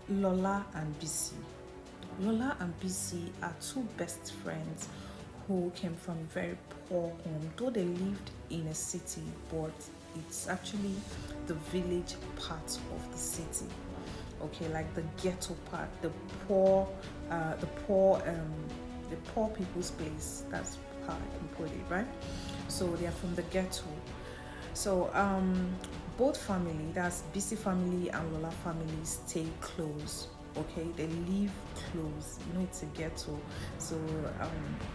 Lola and BC. Lola and BC are two best friends who came from very poor home. Though they lived in a city, but it's actually the village part of the city. Okay, like the ghetto part, poor, the poor, the poor people's place. That's how I can put it, right? So they are from the ghetto. So both family, that's BC family and Lola family, stay close. Okay, they live close. You know, it's a ghetto, so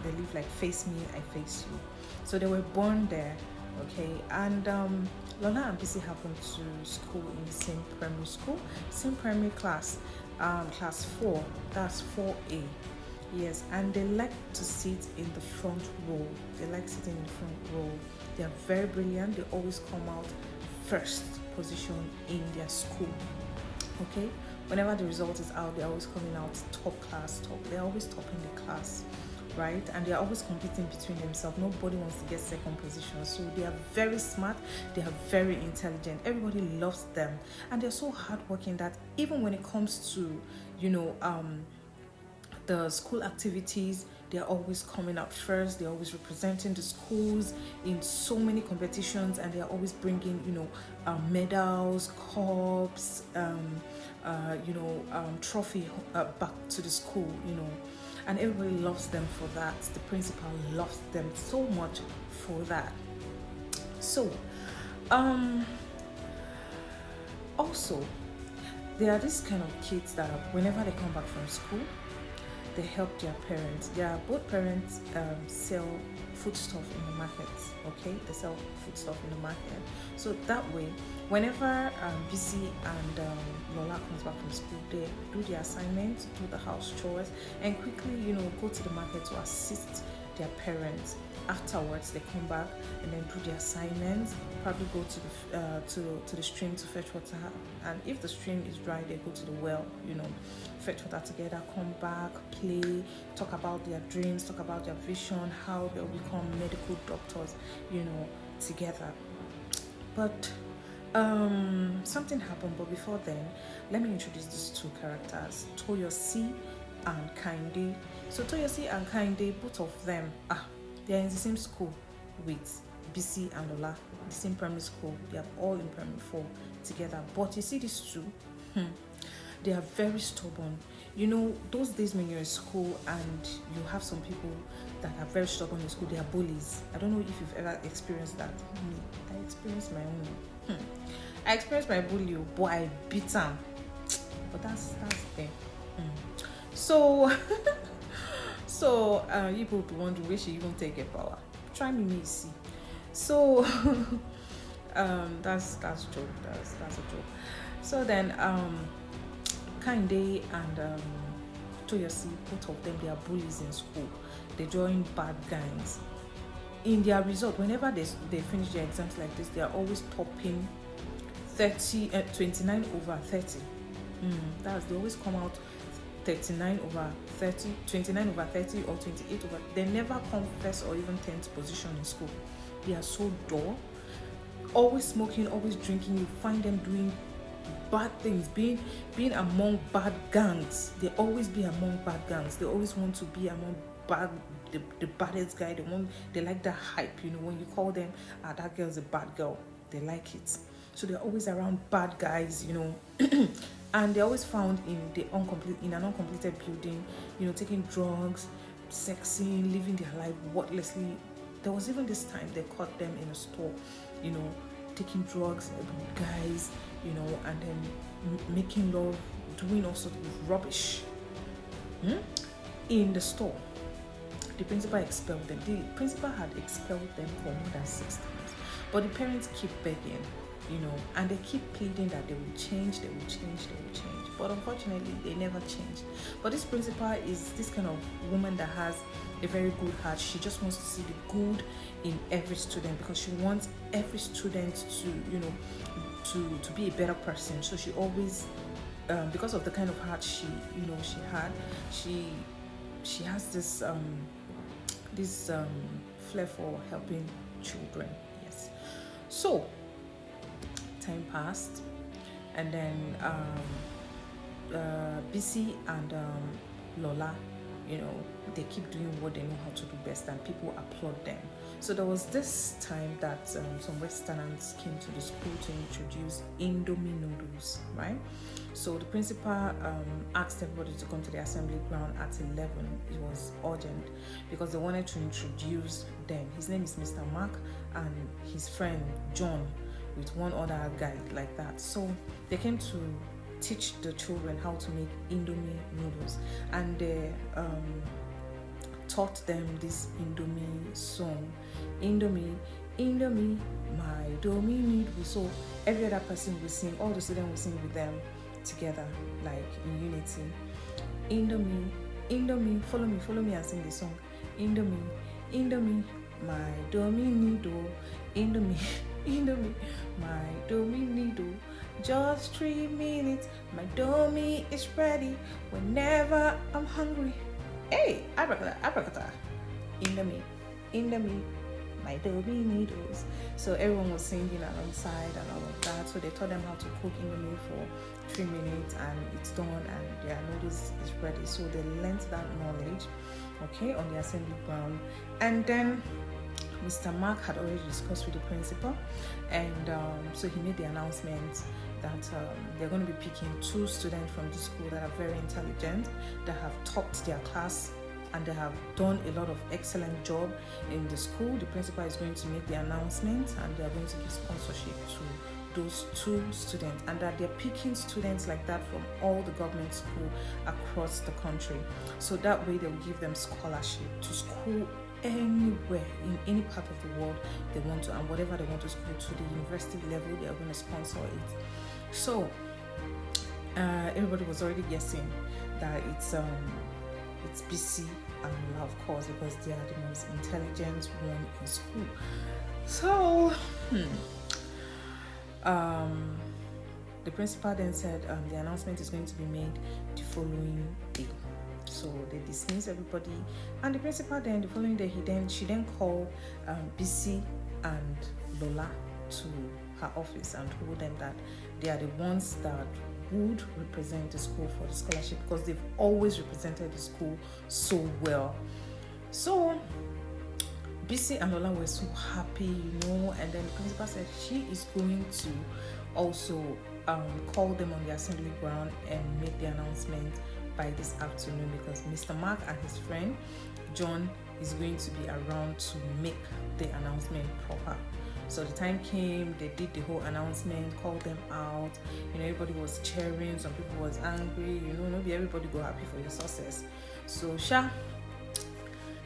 they live like face me, I face you. So they were born there. Okay, and Lola and BC happened to school in the same primary school, same primary class, class 4. That's 4A. Yes, and they like to sit in the front row. They like sitting in the front row. They are very brilliant. They always come out first position in their school. Okay, whenever the result is out, they're always coming out top class, top. They're always topping the class, right? And they're always competing between themselves. Nobody wants to get second position. So they are very smart. They are very intelligent. Everybody loves them, and they're so hardworking that even when it comes to, you know, the school activities, they're always coming out first. They're always representing the schools in so many competitions, and they're always bringing, you know, medals, cups, trophy back to the school, you know, and everybody loves them for that. The principal loves them so much for that. So also, there are these kind of kids that whenever they come back from school, they help their parents. Both parents sell foodstuff in the market. Okay, they sell foodstuff in the market. So that way, whenever BC and Lola comes back from school, they do their assignments, do the house chores, and quickly, you know, go to the market to assist their parents. Afterwards, they come back and then do their assignments. Probably go to the stream to fetch water, and if the stream is dry, they go to the well. You know, fetch water together, come back, play, talk about their dreams, talk about their vision, how they'll become medical doctors. You know, together. But something happened. But before then, let me introduce these two characters, Toyosi and Kainde. So Toyosi and Kainde, both of them they're in the same school with BC and Lola, the same primary school. They are all in primary 4 together. But you see these two, they are very stubborn. You know, those days when you're in school and you have some people that are very stubborn in school, they are bullies. I don't know if you've ever experienced that. I experienced my own. I experienced my bully, but I beat him. But that's them. So you people be wondering where she even take her power. Try me, see. So that's joke. That's a joke. So then Kainde and Toyosi, both of them, they are bullies in school. They join bad gangs. In their result, whenever they finish their exams like this, they are always topping 29 over 30. They always come out 39 over 30, 29 over 30, or 28 over. They never come first or even 10th position in school. They are so dull, always smoking, always drinking. You find them doing bad things, being among bad gangs. They always be among bad gangs. They always want to be among the baddest guy. They like that hype. You know, when you call them, that girl's a bad girl, they like it. So they're always around bad guys, you know. And they're always found in an uncompleted building, you know, taking drugs, sexing, living their life worthlessly. There was even this time they caught them in a store, you know, taking drugs with guys, you know, and then making love, doing all sorts of rubbish in the store. The principal expelled them. The principal had expelled them for more than 6 times, but the parents keep begging, you know, and they keep pleading that they will change. But unfortunately, they never change. But this principal is this kind of woman that has a very good heart. She just wants to see the good in every student, because she wants every student to, you know, to be a better person. So she always, because of the kind of heart she has this flair for helping children. Yes. So time passed, and then BISI and LOLA, they keep doing what they know how to do best, and people applaud them. So there was this time that some Westerners came to the school to introduce Indomie noodles, right? So the principal asked everybody to come to the assembly ground at 11. It was urgent because they wanted to introduce them. His name is Mr. Mark and his friend John with one other guy like that. So they came to teach the children how to make Indomie noodles, and they taught them this Indomie song, Indomie, Indomie, my Domi noodle. So every other person will sing, all the students will sing with them together, like in unity. Indomie, Indomie, follow me and sing the song. Indomie, Indomie, my Domi noodle. Indomie, Indomie, my Domi noodle. Just 3 minutes, my Domi is ready whenever I'm hungry. Hey, abracadabra, Indomie, Indomie, my Domi noodles. So everyone was singing alongside and all of that. So they taught them how to cook Indomie for 3 minutes, and it's done, and their noodles is ready. So they learned that knowledge, okay, on the assembly ground. And then Mr. Mark had already discussed with the principal, and so he made the announcement that they're going to be picking 2 students from the school that are very intelligent, that have topped their class, and they have done a lot of excellent job in the school. The principal is going to make the announcement, and they are going to give sponsorship to those 2 students, and that they're picking students like that from all the government schools across the country. So that way they will give them scholarship to school anywhere in any part of the world they want to, and whatever they want to school to the university level, they are going to sponsor it. So everybody was already guessing that it's BISI and LOLA, of course, because they are the most intelligent one in school. So the principal then said the announcement is going to be made the following day. So they dismissed everybody, and the principal then the following day she then called BISI and LOLA to her office and told them that they are the ones that would represent the school for the scholarship, because they've always represented the school so well. So BISI and LOLA were so happy, and then the principal said she is going to also call them on the assembly ground and make the announcement by this afternoon, because Mr. Mark and his friend John is going to be around to make the announcement proper. So the time came, they did the whole announcement, called them out, everybody was cheering, some people was angry, maybe everybody go happy for your success. So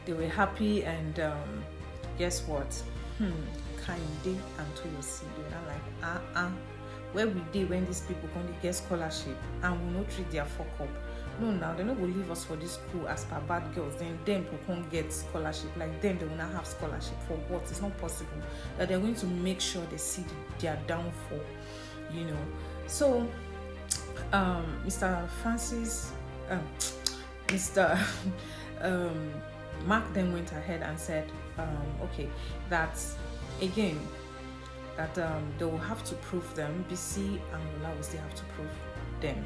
they were happy, and guess what? Kinde and Toyosi, they were like, where we did when these people come to get scholarship and we not treat their fuck up. No, now they're not going to leave us for this school as per bad girls. Then them who can't get scholarship, like them, they will not have scholarship for what? It's not possible. That they're going to make sure they see their downfall, So, Mr. Francis, Mr. Mark then went ahead and said, okay, that again, that they will have to prove them. BISI and LOLA will still have to prove them,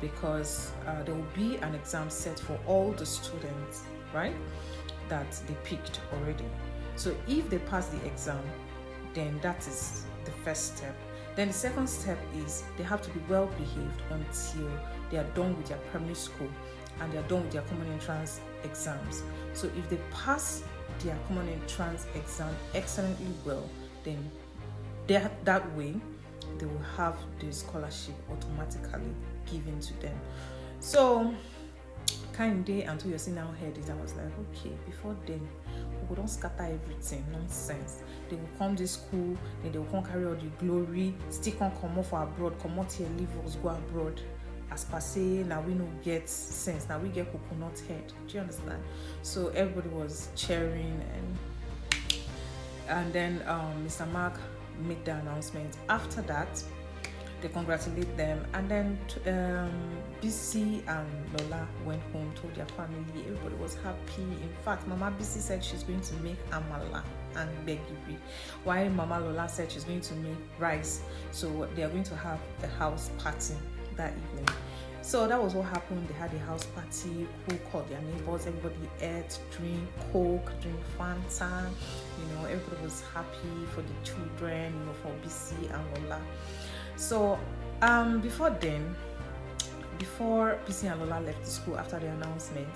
because there will be an exam set for all the students, right, that they picked already. So if they pass the exam, then that is the first step. Then the second step is they have to be well behaved until they are done with their primary school and they are done with their common entrance exams. So if they pass their common entrance exam excellently well, then that way they will have the scholarship automatically given to them. So Kinde and Toyosi now heard it. I was like, okay, before then we don't scatter everything, nonsense. They will come to school, then they will come carry all the glory, still come off for abroad, come out here, leave us, go abroad. As per se, now we no get sense, now we get coconut head. Do you understand? So everybody was cheering, and then Mr. Mark made the announcement. After that, they congratulate them, and then BISI and LOLA went home, told their family. Everybody was happy. In fact, Mama BISI said she's going to make amala and begiri, while Mama LOLA said she's going to make rice. So they are going to have a house party that evening. So that was what happened. They had a house party. Who called their neighbors? Everybody ate, drink Coke, drink Fanta. Everybody was happy for the children. For BC and Lola. So before BC and Lola left the school after the announcement,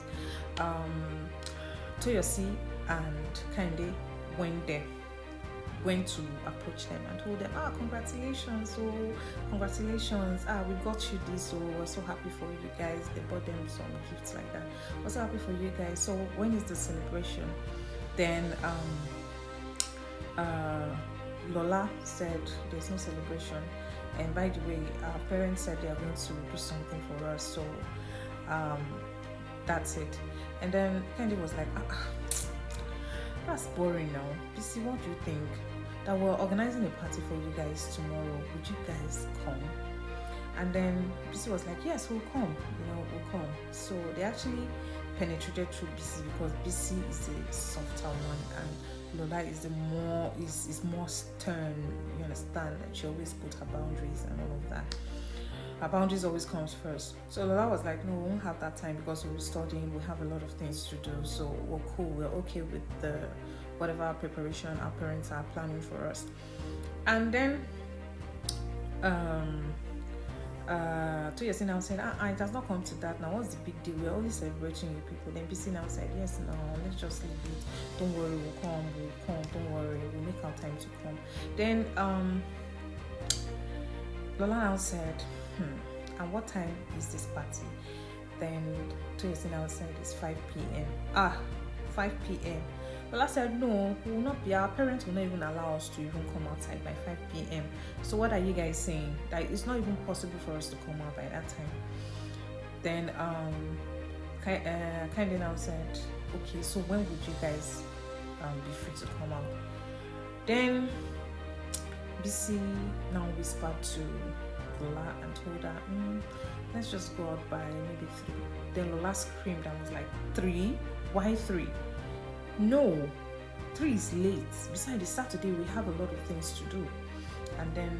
Toyosi and Kende went to approach them and told them, congratulations, congratulations, we got you this, so we're so happy for you guys. They bought them some gifts like that. We're so happy for you guys. So when is the celebration? Then Lola said there's no celebration, and by the way, our parents said they are going to do something for us, so that's it. And then Candy was like, that's boring now. BC, what do you think? That we're organizing a party for you guys tomorrow. Would you guys come? And then BC was like, yes, we'll come. We'll come. So they actually penetrated through BC because BC is a softer one and Lola is more stern. You understand? And she always put her boundaries and all of that. Our boundaries always comes first. So Lola was like, no, we won't have that time because we're studying, we have a lot of things to do, so we're cool, we're okay with the whatever preparation our parents are planning for us. And then Toyosi now said, it has not come to that now, what's the big deal, we're only celebrating you people. Then BC now said, yes, no, let's just leave it, don't worry, we'll come, don't worry, we'll make our time to come. Then Lola now said, and what time is this party? Then Toyosi now said it's 5 p.m. 5 p.m. Lola said, no, we will not be, our parents will not even allow us to even come outside by 5 p.m. So what are you guys saying? That it's not even possible for us to come out by that time. Then Kende now said, okay, so when would you guys be free to come out? Then BC now whispered to Lola and told her, let's just go out by maybe 3. Then Lola screamed and was like, 3? Why 3? No, 3 is late. Besides, it's Saturday, we have a lot of things to do. And then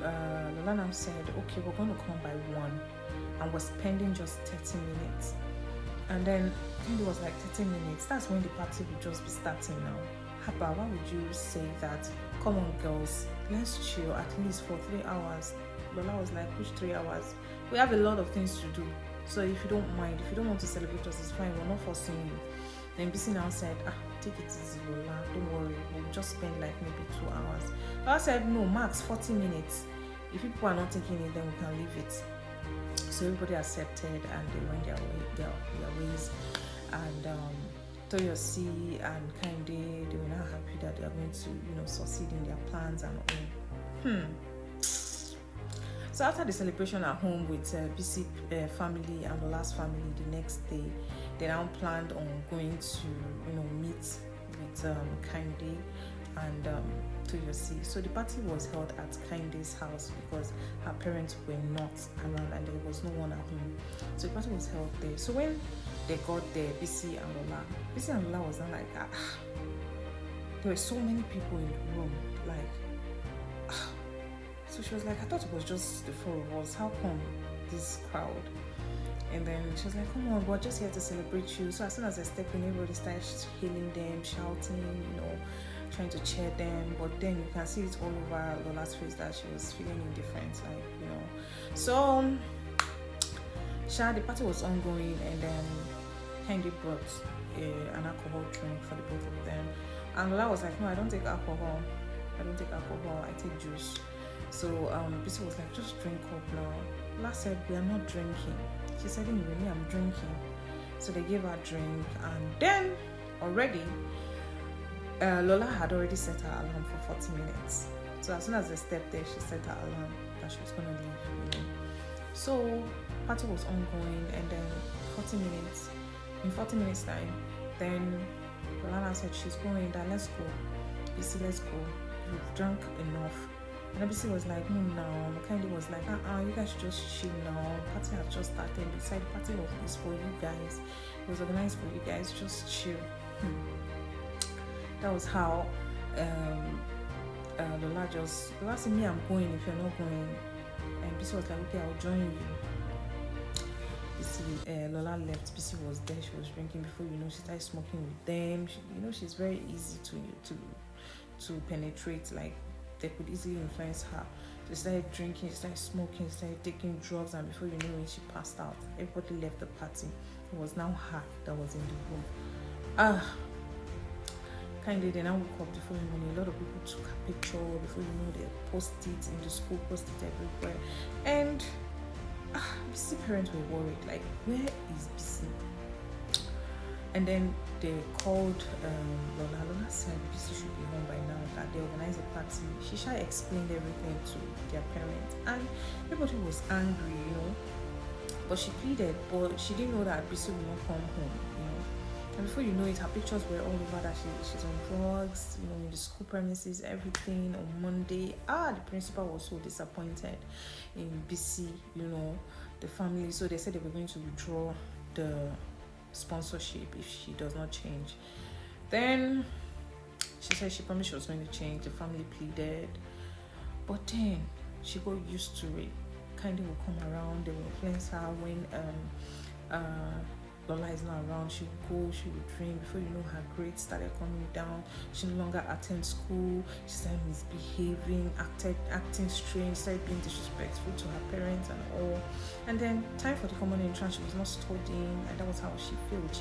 Lola now said, okay, we're going to come by 1 and we're spending just 30 minutes. And then Kendi was like, 30 minutes, that's when the party will just be starting now. Haba, why would you say that? Come on, girls, let's chill at least for 3 hours. Lola was like, which 3 hours? We have a lot of things to do. So if you don't mind, if you don't want to celebrate us, it's fine. We're not forcing you. Then BC now said, take it easy, Lola. Don't worry. We'll just spend like maybe 2 hours. Lola said, no, max 40 minutes. If people are not taking it, then we can leave it. So everybody accepted and they went their ways. And Toyosi and Kende, they were now happy that they are going to, succeed in their plans and all. So after the celebration at home with BC family and Lola's family, the next day, they now planned on going to, meet with Kende and Toyosi. So the party was held at Kende's house because her parents were not around and there was no one at home. So the party was held there. So when they got there, BC and Lola was not like, there were so many people in the room, like, so she was like, I thought it was just the 4 of us. How come this crowd? And then she was like, come on, we're just here to celebrate you. So as soon as I step in, everybody started hailing them, shouting, trying to cheer them. But then you can see it all over Lola's face that she was feeling indifferent, So, the party was ongoing, and then Candy brought an alcohol drink for the both of them. And Lola was like, no, I don't take alcohol. I take juice. So BC was like, just drink up now. Lola said, we are not drinking. She said, anyway, me, I'm drinking. So they gave her a drink, and then already Lola had already set her alarm for 40 minutes. So as soon as they stepped there, she set her alarm that she was going to leave. So party was ongoing, and then in 40 minutes time, then Lola said she's going, that let's go. BC, let's go. You've drunk enough. And BC was like, no. Candy was like, you guys should just chill now. Party has just started. Besides, the party is for you guys. It was organized for you guys. Just chill. That was how Lola said, me, I'm going. If you're not going, And BC was like, okay, I'll join you. Lola left. BC was there. She was drinking. Before you know, she started smoking with them. She's very easy to penetrate. Like, they could easily influence her. She started drinking. She started smoking. She started taking drugs. And before you know it, she passed out. Everybody left the party. It was now her that was in the room. Kindly, then I woke up the following morning. A lot of people took a picture. Before you know, they posted it in the school, posted it everywhere. And BC parents were worried, like, where is BC? And then they called Lola. Lola said BC should be home by now, that they organized a party. She explained everything to their parents, and everybody was angry, but she pleaded, but she didn't know that BC would not come home, And before you know it, her pictures were all over that she's on drugs, in the school premises, everything. On Monday, the principal was so disappointed in BC, the family. So they said they were going to withdraw the sponsorship if she does not change. Then she said she promised she was going to change. The family pleaded, but then she got used to it. Kindly will come around. They will influence her when Lola is not around. She would go, she would drink. Before you know, her grades started coming down. She no longer attended school. She started misbehaving, acting strange, started being disrespectful to her parents and all. And then time for the common entrance, she was not studying, and that was how she failed.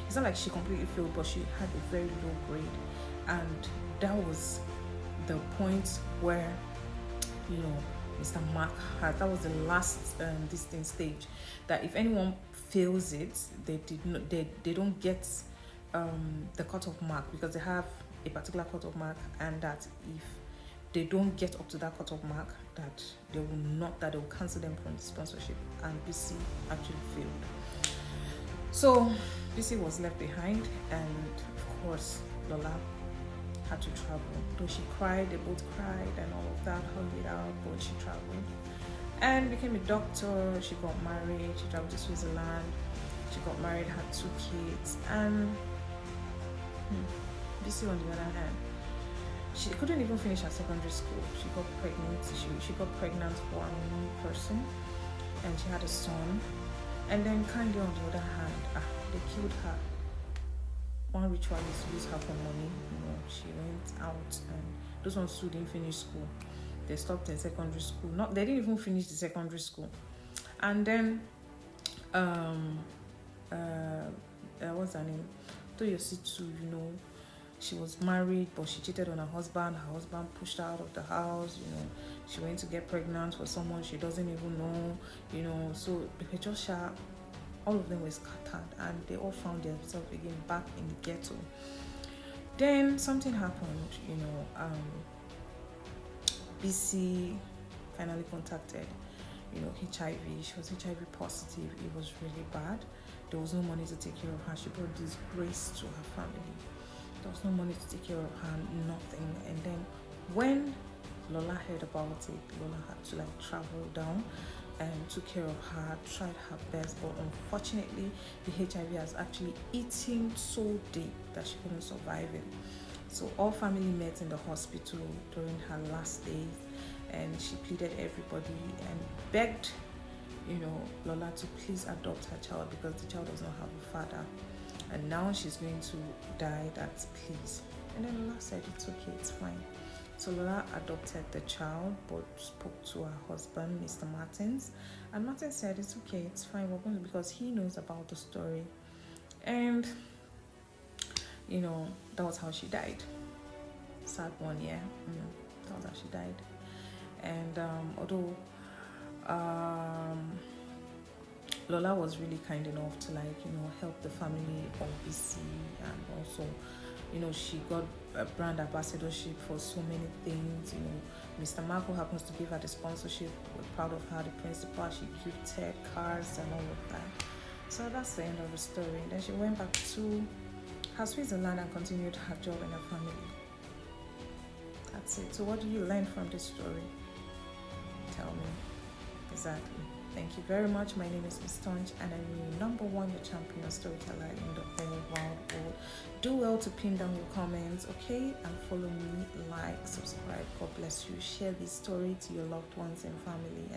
It's not like she completely failed, but she had a very low grade. And that was the point where, Mr. Mark had, that was the last distinct stage, that if anyone fails it, they don't get the cutoff mark, because they have a particular cutoff mark, and that if they don't get up to that cutoff mark, that they will cancel them from the sponsorship. And BC actually failed. So BC was left behind, and of course Lola had to travel. Though she cried, they both cried and all of that, hugged it out, but she traveled and became a doctor. She got married. She traveled to Switzerland. She got married, had 2 kids. And BC, on the other hand, she couldn't even finish her secondary school. She got pregnant. She got pregnant for a new person, and she had a son. And then kindly, on the other hand, they killed her. One ritualist used her for money. She went out, and those ones who didn't finish school, they stopped in secondary school. They didn't even finish the secondary school. And then what's her name? Toyositu, she was married, but she cheated on her husband. Her husband pushed her out of the house. She went to get pregnant for someone she doesn't even know. So the all of them were scattered, and they all found themselves again back in the ghetto. Then something happened, BC finally contacted, HIV. She was HIV positive. It was really bad. There was no money to take care of her. She brought disgrace to her family. There was no money to take care of her, nothing. And then when Lola heard about it, Lola had to travel down and took care of her, tried her best, but unfortunately the HIV has actually eaten so deep that she couldn't survive it. So all family met in the hospital during her last days, and she pleaded everybody and begged Lola to please adopt her child, because the child does not have a father, and now she's going to die, that's please. And then Lola said it's okay, it's fine. So Lola adopted the child, but spoke to her husband, Mr. Martins, and Martin said it's okay, it's fine, we're going to, because he knows about the story. And that was how she died. Sad one, yeah. That was how she died. And although Lola was really kind enough to help the family of BC, and also she got a brand ambassadorship for so many things. Mr. Marco happens to give her the sponsorship. We're proud of her. The principal, she gifted cars and all of that. So that's the end of the story. And then she went back to her Switzerland and continued her job in her family. That's it. So what do you learn from this story? Tell me. Exactly. Thank you very much. My name is Miss Tunch, and I'm your #1, your champion storyteller in the whole wide world. Do well to pin down your comments, okay? And follow me, like, subscribe. God bless you. Share this story to your loved ones and family. And